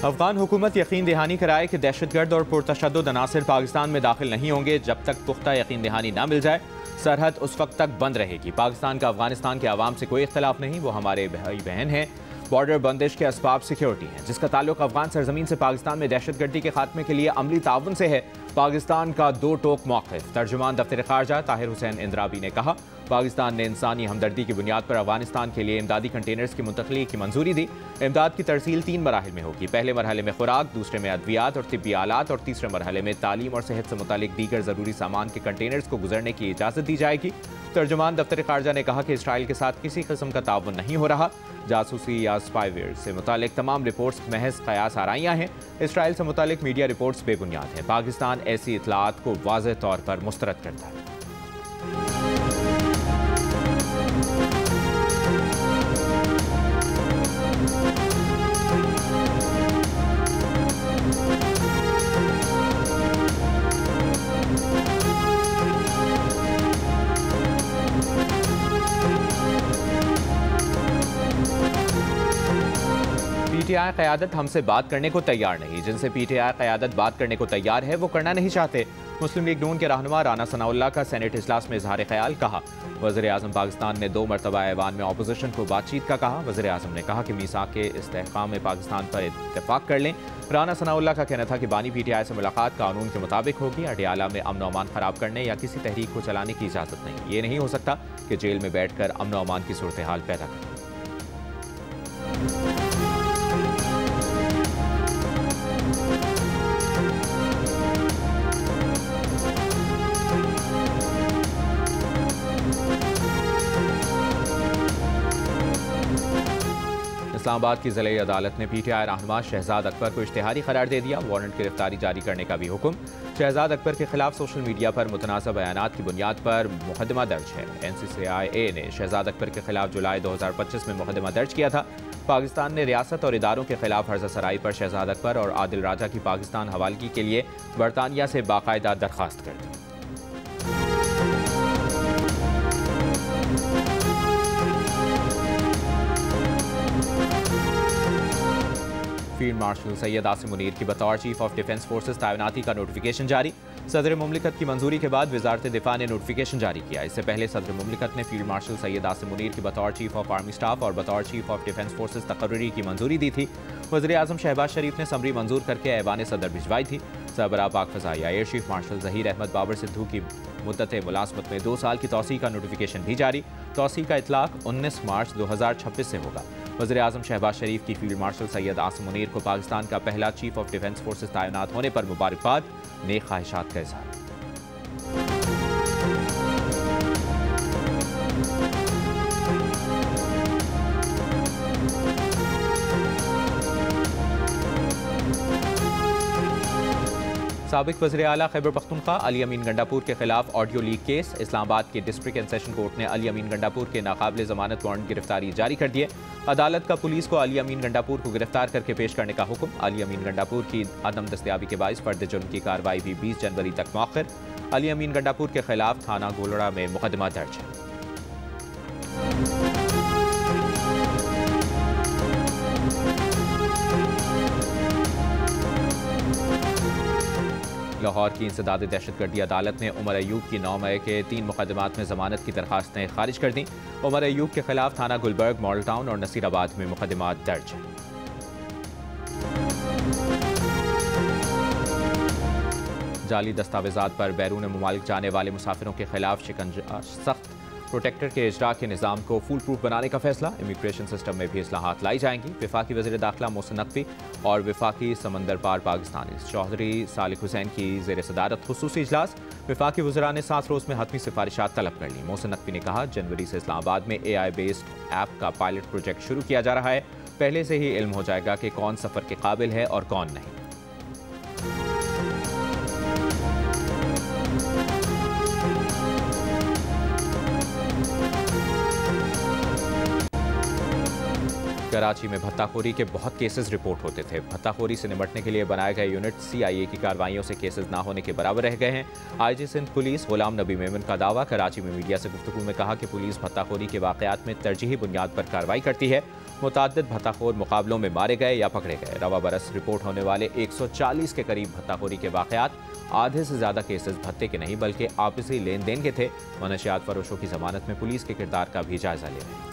अफगान हुकूमत यकीन दहानी कराए कि दहशतगर्द और पुरतशद्दुद अनासिर पाकिस्तान में दाखिल नहीं होंगे जब तक पुख्ता यकीन दहानी न मिल जाए। सरहद उस वक्त तक बंद रहेगी। पाकिस्तान का अफगानिस्तान के अवाम से कोई इख्तलाफ नहीं, वो हमारे भाई बहन हैं। बॉर्डर बंदिश के असबाब सिक्योरिटी है, जिसका ताल्लुक अफगान सरजमीन से पाकिस्तान में दहशतगर्दी के खात्मे के लिए अमली ताउन से है। पाकिस्तान का दो टोक मौक़िफ़। तर्जुमान दफ्तर ख़ारजा ताहिर हुसैन इंद्राबी ने कहा, पाकिस्तान ने इंसानी हमदर्दी की बुनियाद पर अफगानिस्तान के लिए इमदादी कंटेनर्स की मुंतकली की मंजूरी दी। इमदाद की तरसील 3 मराहिल में होगी। पहले मरहले में खुराक, दूसरे में अद्वियात और तिब्बी आलात और तीसरे मरहले में तालीम और सेहत से मुतालिक दीगर ज़रूरी सामान के कंटेनर्स को गुजरने की इजाज़त दी जाएगी। तर्जुमान दफ्तर ख़ारजा ने कहा कि इसराइल के साथ किसी किस्म का ताउन नहीं हो रहा। जासूसी या स्पाईवेयर से मुतालिक तमाम रिपोर्ट्स महज कयास आराइयाँ हैं। इसराइल से मुतालिक मीडिया रिपोर्ट्स बेबुनियाद हैं। पाकिस्तान ऐसी इतलात को वाज़ेह तौर पर मुस्तरद करता है। पीटीआई क़यादत हमसे बात करने को तैयार नहीं। जिनसे पीटीआई क़यादत बात करने को तैयार है वो करना नहीं चाहते। मुस्लिम लीग नून के रहनुमा राना सनाउल्लाह का सेनेट इजलास में इजहार ख्याल। कहा, वज़ीर आज़म पाकिस्तान ने 2 मरतबा ऐवान में अपोजिशन को बातचीत का कहा। वज़ीर आज़म ने कहा कि मीसाक के इस्तेहकाम में पाकिस्तान पर इत्तेफाक कर लें। राना सनाउल्लाह का कहना था कि बानी पीटीआई से मुलाकात कानून के मुताबिक होगी। अडियाला में अमन अमान खराब करने या किसी तहरीक को चलाने की इजाज़त नहीं। ये नहीं हो सकता कि जेल में बैठ कर अमन अमान की सूरत हाल पैदा करें। इस्लामाबाद की ज़िला अदालत ने पीटीआई रहनुमा शहजाद अकबर को इश्तिहारी करार दे दिया। वारंट गिरफ्तारी जारी करने का भी हुक्म। शहजाद अकबर के खिलाफ सोशल मीडिया पर मुतनाज़िब बयानात की बुनियाद पर मुकदमा दर्ज है। NCCIA ने शहजाद अकबर के खिलाफ जुलाई 2025 में मुकदमा दर्ज किया था। पाकिस्तान ने रियासत और इदारों के खिलाफ हर्जा सराई पर शहजाद अकबर और आदिल राजा की पाकिस्तान हवालगी के लिए बरतानिया से बाकायदा दरख्वास्त कर दी। फील्ड मार्शल सैयद आसिम मुनीर की बतौर चीफ ऑफ डिफेंस फोर्सेज तैनाती का नोटिफिकेशन जारी। सदर मुमलिकत की मंजूरी के बाद वजारत दिफा ने नोटिफिकेशन जारी किया। इससे पहले सदर मुमलिकत ने फील्ड मार्शल सैयद आसिम मुनीर की बतौर चीफ ऑफ आर्मी स्टाफ और बतौर चीफ ऑफ डिफेंस फोर्सेज तकर्री की मंजूरी दी थी। वज़ीर आज़म शहबाज शरीफ ने समरी मंजूर करके ऐवान सदर भिजवाई थी। सरबराह पाक फ़ज़ाइया air chief marshal Zaheer Ahmed Babar Sidhu की मुद्दत मुलाज़मत में 2 साल की तौसीह का नोटिफिकेशन भी जारी। तौसीह का इतलाक़ 19 मार्च 2026 से होगा। वज़ीर आज़म शहबाज शरीफ की फील्ड मार्शल सैयद आसिम मुनीर को पाकिस्तान का पहला चीफ ऑफ डिफेंस फोर्सेज तैनात होने पर मुबारकबाद। नेक ख्वाहिशात का इज़हार। साबिक वज़ीर आला खैबर पख्तूनख्वा अली अमीन गंडापुर के खिलाफ ऑडियो लीक केस। इस्लामाबाद के डिस्ट्रिक्ट एंड सेशन कोर्ट ने अली अमीन गंडापुर के नाकाबिल ज़मानत वारंट गिरफ्तारी जारी कर दिए। अदालत का पुलिस को अली अमीन गंडापुर को गिरफ्तार करके पेश करने का हुक्म। अली अमीन गंडापुर की अदम दस्तयाबी के बाइस फर्द जुर्म की कार्रवाई भी 20 जनवरी तक मौखर। अली अमीन गंडापुर के खिलाफ थाना गोलड़ा में मुकदमा दर्ज है। लाहौर की इंसदाद दहशतगर्दी अदालत ने उमर अयूब की 9 मई के 3 मुकदमात में जमानत की दरखास्तें खारिज कर दी। उमर अयूब के खिलाफ थाना गुलबर्ग, मॉडल टाउन और नसीराबाद में मुकदमात दर्ज हैं। जाली दस्तावेजात पर बैरून मुमालिक जाने वाले मुसाफिरों के खिलाफ शिकंजा सख्त। प्रोटेक्टर के इजरा के निज़ाम को फूल प्रूफ बनाने का फैसला। इमिग्रेशन सिस्टम में भी इस्लाहात लाई जाएंगी। वफाकी वज़ीर दाखिला मोहसिन नकवी और वफाकी समंदर पार पाकिस्तानी चौधरी सालिक हुसैन की ज़ेर सदारत खुसूसी इजलास। वफाकी वज़रा ने 7 रोज़ में हतमी सिफारिशात तलब कर ली। मोहसिन नकवी ने कहा, जनवरी से इस्लामाबाद में AI बेस्ड ऐप का पायलट प्रोजेक्ट शुरू किया जा रहा है। पहले से ही इल्म हो जाएगा कि कौन सफ़र के काबिल है और कौन नहीं। कराची में भत्ताखोरी के बहुत केसेस रिपोर्ट होते थे। भत्ताखोरी से निपटने के लिए बनाए गए यूनिट CIA की कार्रवाइयों से केसेस ना होने के बराबर रह गए हैं। IG सिंध पुलिस गुलाम नबी मेमन का दावा। कराची में मीडिया से गुफ्तगू में कहा कि पुलिस भत्ताखोरी के वाकयात में तरजीही बुनियाद पर कार्रवाई करती है। मुतअद्दिद भत्ताखोर मुकाबलों में मारे गए या पकड़े गए। रवा बरस रिपोर्ट होने वाले 140 के करीब भत्ताखोरी के वाकयात आधे से ज़्यादा केसेस भत्ते के नहीं बल्कि आपसी लेन देन के थे। मनशियात फरोशों की जमानत में पुलिस के किरदार का भी जायजा ले रहे हैं।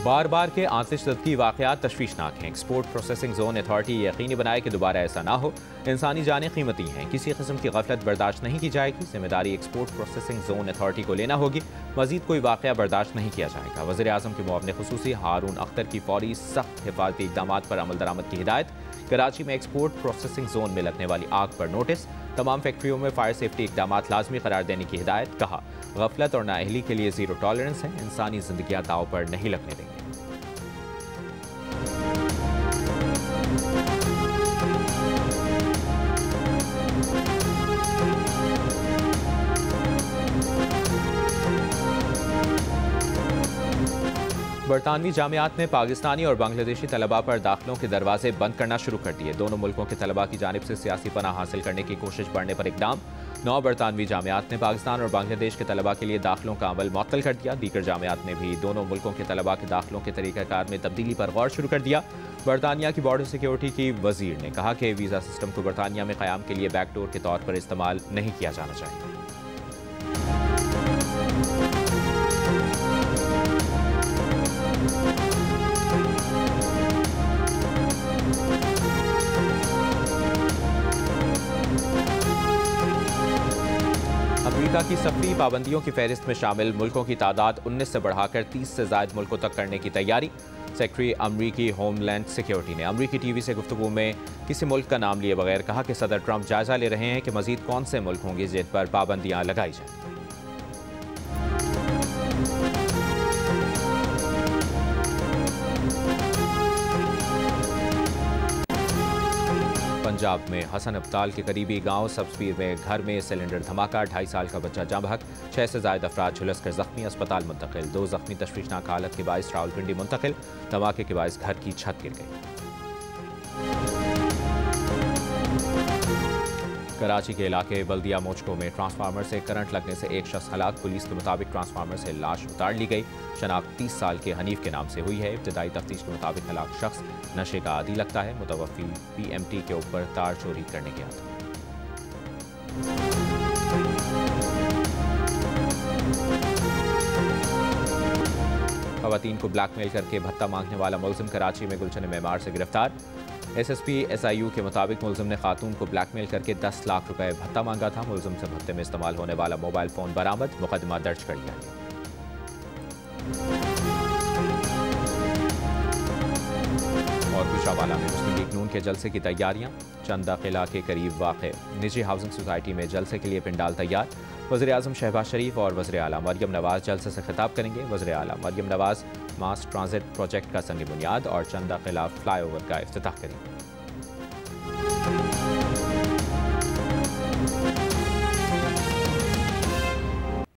बार बार के आतिश ज़दगी वाक़यात तशवीशनाक हैं। एक्सपोर्ट प्रोसेसिंग जोन अथॉरिटी यकीनी बनाए कि दोबारा ऐसा ना हो। इंसानी जानें कीमती हैं, किसी किस्म की गफलत बर्दाश्त नहीं की जाएगी। जिम्मेदारी एक्सपोर्ट प्रोसेसिंग जोन अथॉरिटी को लेना होगी। मजीद कोई वाक़या बर्दाश्त नहीं किया जाएगा। वज़ीर आज़म के मुआवने खुसूसी हारून अख्तर की फौरी सख्त हिफाजती इक़दाम पर अमल दरामद की हिदायत। कराची में एक्सपोर्ट प्रोसेसिंग जोन में लगने वाली आग पर नोटिस। तमाम फैक्ट्रियों में फायर सेफ्टी इक़दाम लाजमी करार देने की हिदायत। कहा, गफलत और नाअहली के लिए ज़ीरो टॉलरेंस है। इंसानी ज़िंदगियाँ दाव पर नहीं लगने देंगे। बरतानवी जामियात ने पाकिस्तानी और बांग्लादेशी तलबा पर दाखिलों के दरवाजे बंद करना शुरू कर दिए। दोनों मुल्कों के तलबा की जानिब से सियासी पनाह हासिल करने की कोशिश बढ़ने पर इकदाम। 9 बरतानवी जामियात ने पाकिस्तान और बांग्लादेश के तलबा के लिए दाखिलों का अमल मुअत्तल कर दिया। दीगर जामियात ने भी दोनों मुल्कों के तलबा के दाखिलों के तरीक़ाकार में तब्दीली पर गौर शुरू कर दिया। बरतानिया की बॉर्डर सिक्योरिटी की वजीर ने कहा कि वीज़ा सिस्टम को बरतानिया में क़याम के लिए बैकडोर के तौर पर इस्तेमाल नहीं किया जाना चाहिए। अमेरिका की सफरी पाबंदियों की फहरिस्त में शामिल मुल्कों की तादाद 19 से बढ़ाकर 30 से ज़ायद मुल्कों तक करने की तैयारी। सेक्रेटरी अमरीकी होमलैंड सिक्योरिटी ने अमरीकी TV से गुफ्तगू में किसी मुल्क का नाम लिए बगैर कहा कि सदर ट्रंप जायजा ले रहे हैं कि मजीद कौन से मुल्क होंगे जिन पर पाबंदियां लगाई जाएं। पंजाब में हसन अब्ताल के करीबी गांव सब्सपीर में घर में सिलेंडर धमाका। 2.5 साल का बच्चा जाँ बहक। 6 से ज़ायद अफराद झुलस कर जख्मी, अस्पताल मुंतकिल। 2 जख्मी तशवीशनाक हालत के बाइस रावलपिंडी मुंतकिल। धमाके के बाइस घर की छत गिर गई। कराची के इलाके बल्दिया मोचको में ट्रांसफार्मर से करंट लगने से एक शख्स हलाक। पुलिस के मुताबिक ट्रांसफार्मर से लाश उतार ली गई। शनाख्त 30 साल के हनीफ के नाम से हुई है। इब्तदाई तफ्तीश के मुताबिक हलाक शख्स नशे का आदी लगता है। मुतवफ़ी PMT के ऊपर तार चोरी करने गया था। खवातीन को ब्लैकमेल करके भत्ता मांगने वाला मुलजिम कराची में गुलशन मेमार से गिरफ्तार। SSP SIU के मुताबिक मुलजिम ने खातून को ब्लैकमेल करके 10 लाख रुपए भत्ता मांगा था। मुलजिम से भत्ते में इस्तेमाल होने वाला मोबाइल फ़ोन बरामद। मुकदमा दर्ज कर लिया गया। और गुजरांवाला में मुस्लिम लीग नून के जलसे की तैयारियां। चंदा किला के करीब वाक़ निजी हाउसिंग सोसाइटी में जलसे के लिए पिंडाल तैयार। वज़ीर आज़म शहबाज शरीफ और वज़ीर आला मरियम नवाज़ जलसे से खिताब करेंगे। वज़ीर आला मरियम नवाज़ मास ट्रांजिट प्रोजेक्ट का संग बुनियाद और चंदा किला फ्लाईओवर का इफ्तिताह करेंगे।